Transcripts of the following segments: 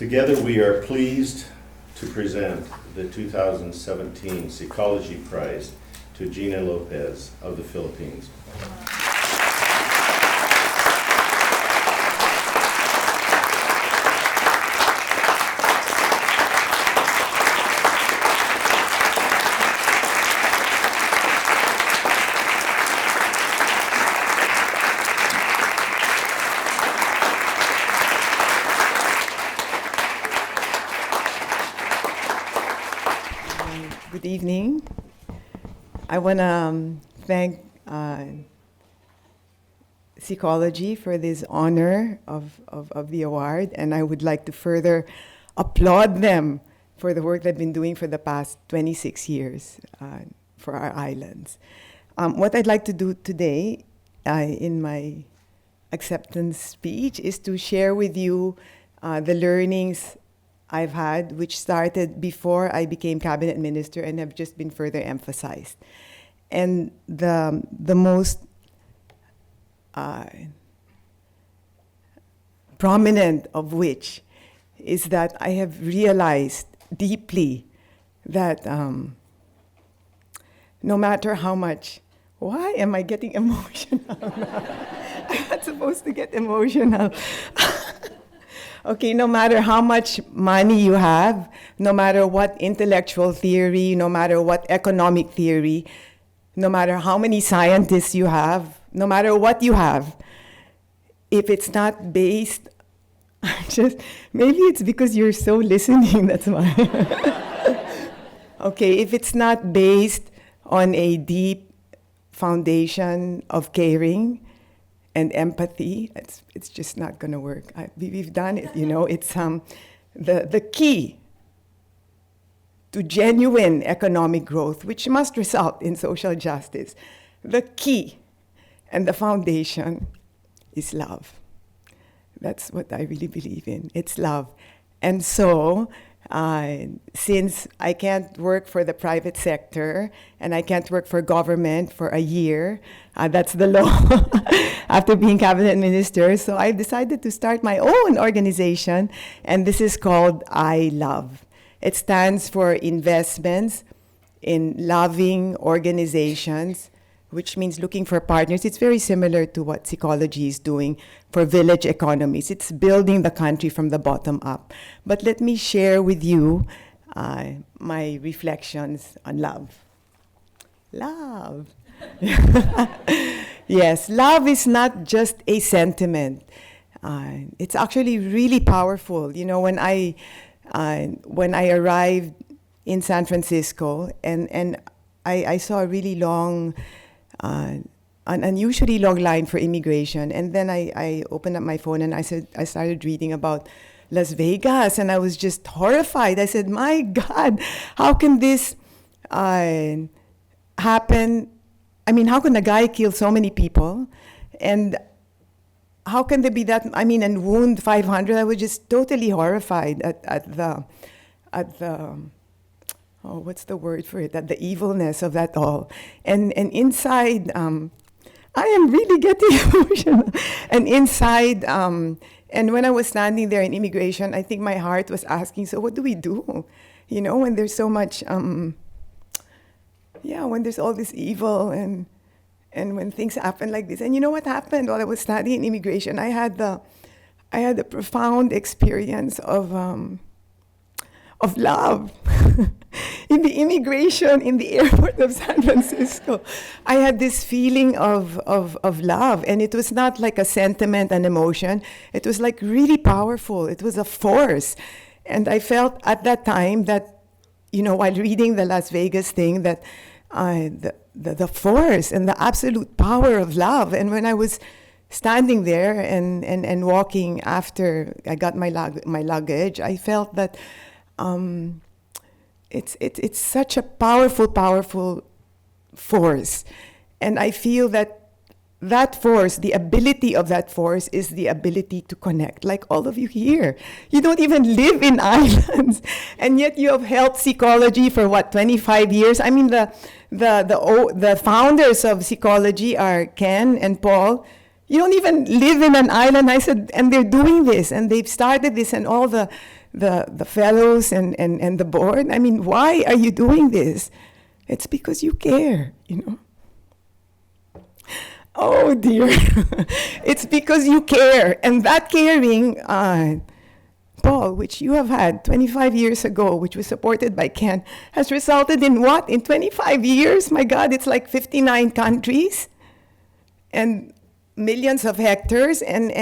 Together we are pleased to present the 2017 Seacology Prize to Gina Lopez of the Philippines. Good evening. I want to thank Seacology for this honor of the award, and I would like to further applaud them for the work they've been doing for the past 26 years for our islands. What I'd like to do today in my acceptance speech is to share with you the learnings I've had, which started before I became cabinet minister and have just been further emphasized. And the most prominent of which is that I have realized deeply that no matter how much, why am I getting emotional now? I'm not supposed to get emotional. Okay, no matter how much money you have, no matter what intellectual theory, no matter what economic theory, no matter how many scientists you have, no matter what you have, if it's not based, maybe it's because you're so listening, that's why. Okay, if it's not based on a deep foundation of caring and empathy, it's just not going to work. We've done it, you know. It's the key to genuine economic growth, which must result in social justice. The key and the foundation is love. That's what I really believe in. It's love. And so, since I can't work for the private sector and I can't work for government for a year, that's the law after being cabinet minister, so I decided to start my own organization, and this is called I Love. It stands for Investments in Loving Organizations, which means looking for partners. It's very similar to what Seacology is doing for village economies. It's building the country from the bottom up. But let me share with you my reflections on love. Love. Yes, love is not just a sentiment. It's actually really powerful. You know, when I arrived in San Francisco and I saw a really long, an unusually long line for immigration, and then I opened up my phone and I started reading about Las Vegas, and I was just horrified. I said, my God, how can this happen? I mean, how can a guy kill so many people? And how can there be that, and wound 500? I was just totally horrified at the what's the word for it? At the evilness of that all. And inside, I am really getting emotional. And inside, and when I was standing there in immigration, I think my heart was asking, so what do we do? You know, when there's so much, when there's all this evil and when things happen like this. And you know what happened while I was studying immigration? I had the profound experience of love. In the immigration, in the airport of San Francisco, I had this feeling of love, and it was not like a sentiment and emotion. It was like really powerful. It was a force. And I felt at that time that, you know, while reading the Las Vegas thing, that the force and the absolute power of love. And when I was standing there and walking after I got my luggage, I felt that it's such a powerful force. And I feel that force, the ability of that force, is the ability to connect. Like all of you here, you don't even live in islands, and yet you have helped Seacology for what, 25 years? I mean, the founders of Seacology are Ken and Paul. You don't even live in an island. I said, and they're doing this, and they've started this, and all the fellows and the board. I mean, why are you doing this? It's because you care, you know. Oh dear. It's because you care. And that caring, Paul, which you have had 25 years ago, which was supported by Ken, has resulted in what? In 25 years? My God, it's like 59 countries and millions of hectares. And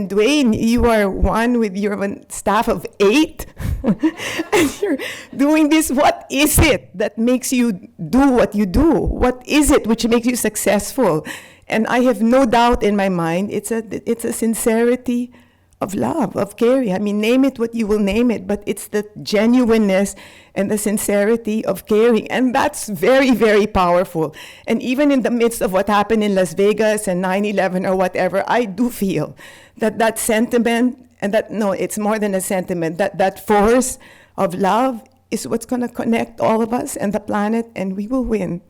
Dwayne, you are one with your staff of 8. And you're doing this. What is it that makes you do what you do? What is it which makes you successful? And I have no doubt in my mind, it's a sincerity of love, of caring. I mean, name it what you will name it, but it's the genuineness and the sincerity of caring. And that's very, very powerful. And even in the midst of what happened in Las Vegas and 9/11 or whatever, I do feel that sentiment, and no, it's more than a sentiment, that force of love is what's going to connect all of us and the planet, and we will win.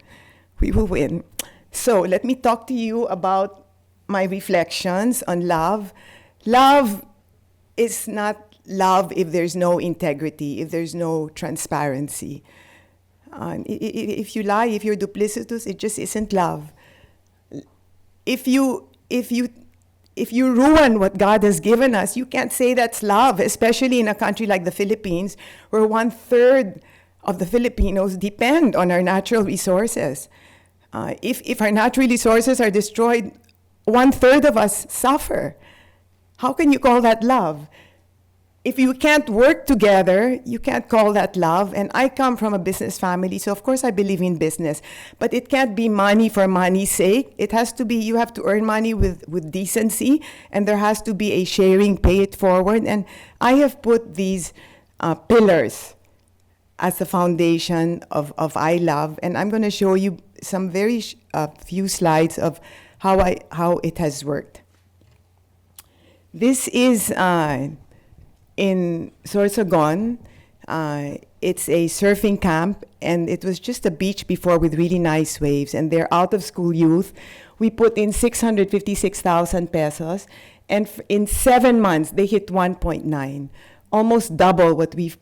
We will win. So let me talk to you about my reflections on love. Love is not love if there's no integrity, if there's no transparency. If you lie, if you're duplicitous, it just isn't love. If you ruin what God has given us, you can't say that's love, especially in a country like the Philippines, where 1/3 of the Filipinos depend on our natural resources. If our natural resources are destroyed, 1/3 of us suffer. How can you call that love? If you can't work together, you can't call that love. And I come from a business family, so of course I believe in business. But it can't be money for money's sake. It has to be, you have to earn money with decency, and there has to be a sharing, pay it forward. And I have put these pillars as the foundation of I Love. And I'm going to show you some very few slides of how it has worked. This is in Sorsogon. It's a surfing camp, and it was just a beach before with really nice waves, and they're out-of-school youth. We put in 656,000 pesos, and in 7 months, they hit 1.9, almost double what we've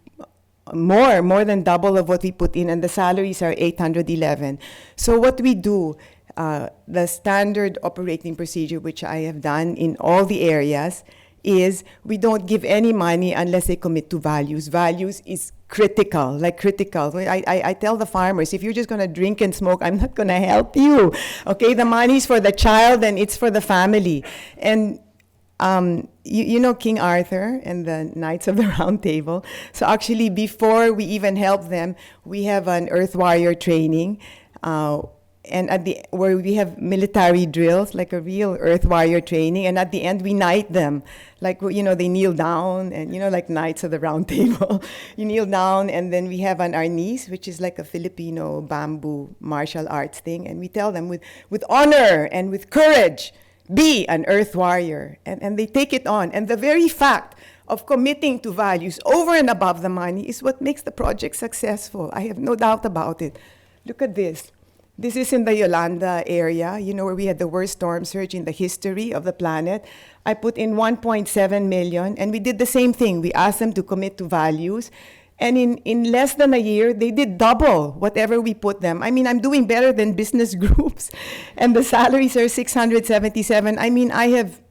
more than double of what we put in, and the salaries are 811. So what we do, the standard operating procedure, which I have done in all the areas, is we don't give any money unless they commit to values. Values is critical, like critical. I tell the farmers, if you're just going to drink and smoke, I'm not going to help you. Okay, the money's for the child and it's for the family. And you know King Arthur and the Knights of the Round Table. So actually, before we even help them, we have an Earth Warrior training, and where we have military drills, like a real Earth Warrior training. And at the end, we knight them, like they kneel down, and like Knights of the Round Table. You kneel down, and then we have an arnis, which is like a Filipino bamboo martial arts thing, and we tell them with honor and with courage, be an Earth Warrior. And they take it on. And the very fact of committing to values over and above the money is what makes the project successful. I have no doubt about it. Look at this. This is in the Yolanda area, where we had the worst storm surge in the history of the planet. I put in 1.7 million, and we did the same thing. We asked them to commit to values. And in less than a year, they did double whatever we put them. I mean, I'm doing better than business groups. And the salaries are 677. I mean, I have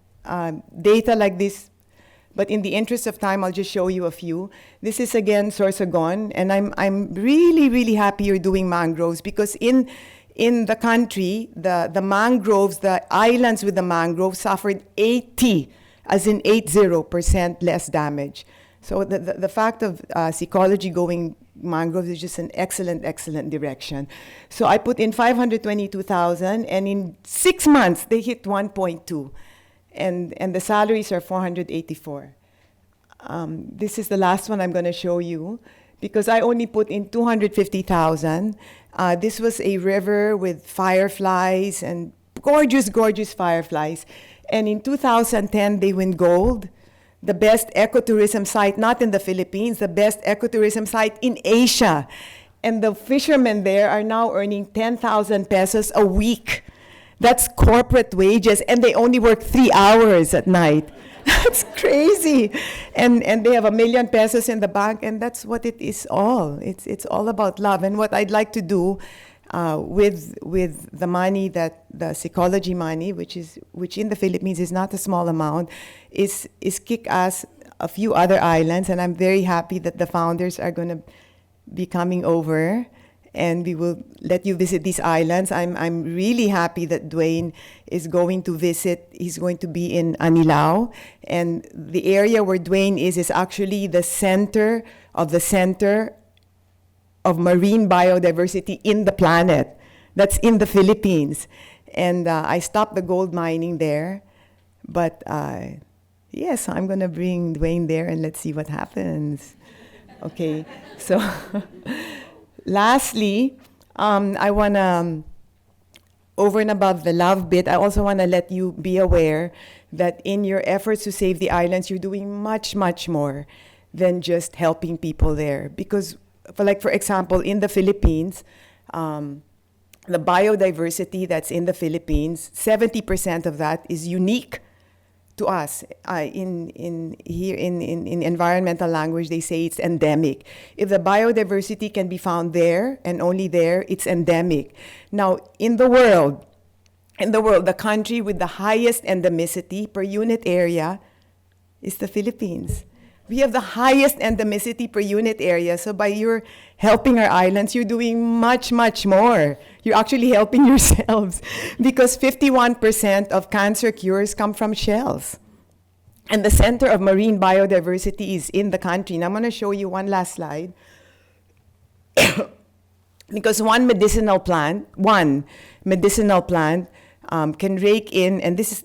data like this, but in the interest of time, I'll just show you a few. This is, again, Sorsogon. And I'm really, really happy you're doing mangroves, because in the country, the mangroves, the islands with the mangroves suffered 80% less damage. So the fact of Seacology going mangroves is just an excellent, excellent direction. So I put in 522,000, and in 6 months, they hit 1.2. And the salaries are 484. This is the last one I'm going to show you, because I only put in 250,000. This was a river with fireflies and gorgeous, gorgeous fireflies. And in 2010, they win gold. The best ecotourism site, not in the Philippines, the best ecotourism site in Asia. And the fishermen there are now earning 10,000 pesos a week. That's corporate wages, and they only work 3 hours at night. That's crazy. And they have 1 million pesos in the bank, and that's what it is all. It's all about love. And what I'd like to do with the money, that the Seacology money, which in the Philippines is not a small amount, is kick ass a few other islands. And I'm very happy that the founders are going to be coming over, and we will let you visit these islands. I'm really happy that Dwayne is going to visit. He's going to be in Anilao, and the area where Dwayne is actually the center of marine biodiversity in the planet. That's in the Philippines. And I stopped the gold mining there, but yes, I'm gonna bring Dwayne there, and let's see what happens. Okay, so lastly, I want to, over and above the love bit, I also want to let you be aware that in your efforts to save the islands, you're doing much, much more than just helping people there. Because, for example, in the Philippines, the biodiversity that's in the Philippines, 70% of that is unique to us. In environmental language, they say it's endemic. If the biodiversity can be found there and only there, it's endemic. Now, in the world, the country with the highest endemicity per unit area is the Philippines. We have the highest endemicity per unit area. So by your helping our islands, you're doing much, much more. You're actually helping yourselves, because 51% of cancer cures come from shells. And the center of marine biodiversity is in the country. And I'm going to show you one last slide. Because one medicinal plant can rake in, and this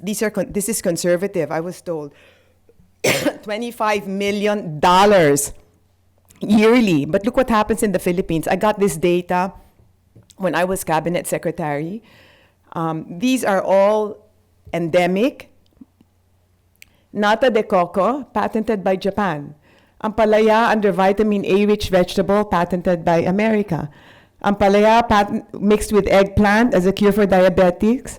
is conservative, I was told, $25 million yearly. But look what happens in the Philippines. I got this data when I was cabinet secretary. These are all endemic. Nata de coco, patented by Japan. Ampalaya under vitamin A-rich vegetable, patented by America. Ampalaya mixed with eggplant as a cure for diabetics.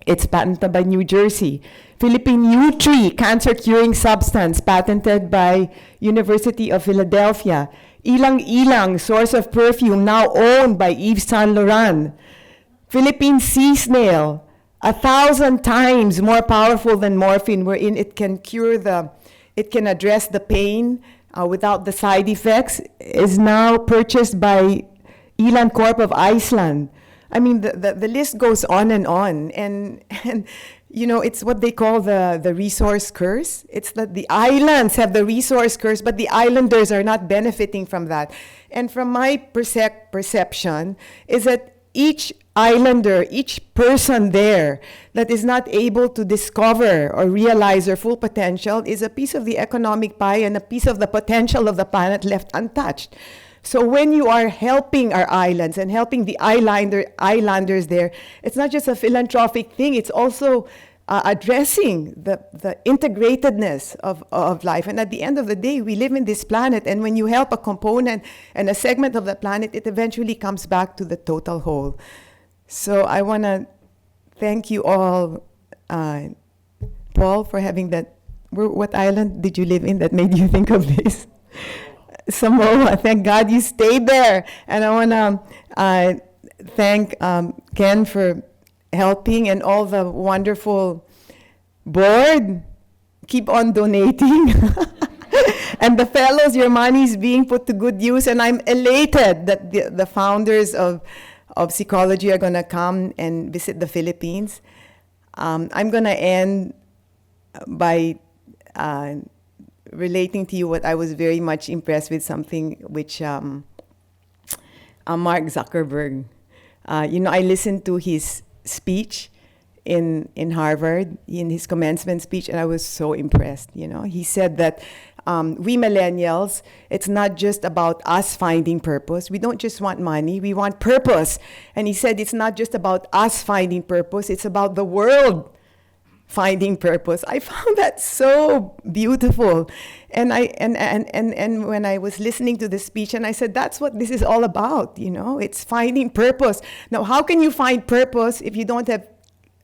It's patented by New Jersey. Philippine Nutri, cancer-curing substance, patented by University of Philadelphia. Ilang Ilang, source of perfume, now owned by Yves Saint Laurent. Philippine sea snail, 1,000 times more powerful than morphine, wherein it can address the pain without the side effects, is now purchased by Elan Corp of Iceland. I mean, the list goes on, and you know, it's what they call the resource curse. It's that the islands have the resource curse, but the islanders are not benefiting from that. And from my perception is that each islander, each person there that is not able to discover or realize their full potential is a piece of the economic pie and a piece of the potential of the planet left untouched. So when you are helping our islands and helping the islanders there, it's not just a philanthropic thing, it's also addressing the integratedness of life. And at the end of the day, we live in this planet, and when you help a component and a segment of the planet, it eventually comes back to the total whole. So I want to thank you all, Paul, for having that. What island did you live in that made you think of this? Samoa. Thank God you stayed there. And I want to thank Ken for helping, and all the wonderful board. Keep on donating. And the fellows, your money is being put to good use. And I'm elated that the founders of Seacology are going to come and visit the Philippines. I'm going to end by relating to you what I was very much impressed with, something which Mark Zuckerberg, I listened to his speech in Harvard, in his commencement speech, and I was so impressed. He said that we millennials, it's not just about us finding purpose. We don't just want money, we want purpose. And he said it's not just about us finding purpose, it's about the world finding purpose. I found that so beautiful. And and when I was listening to the speech, and I said, that's what this is all about, you know, it's finding purpose. Now, how can you find purpose if you don't have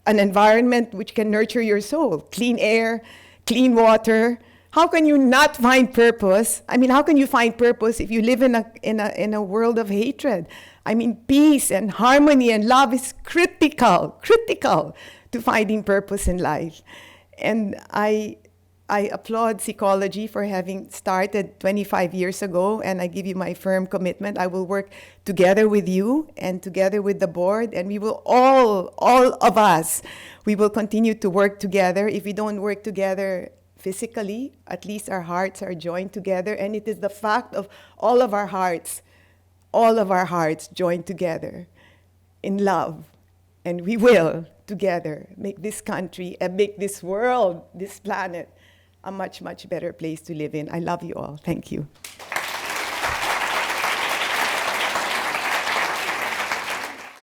an environment which can nurture your soul? Clean air, clean water. How can you not find purpose? I mean, how can you find purpose if you live in a world of hatred? I mean, peace and harmony and love is critical to finding purpose in life. And I applaud Seacology for having started 25 years ago, and I give you my firm commitment. I will work together with you and together with the board, and we will all of us, we will continue to work together. If we don't work together physically, at least our hearts are joined together, and it is the fact of all of our hearts joined together in love. And we will, together, make this country and make this world, this planet, a much, much better place to live in. I love you all. Thank you.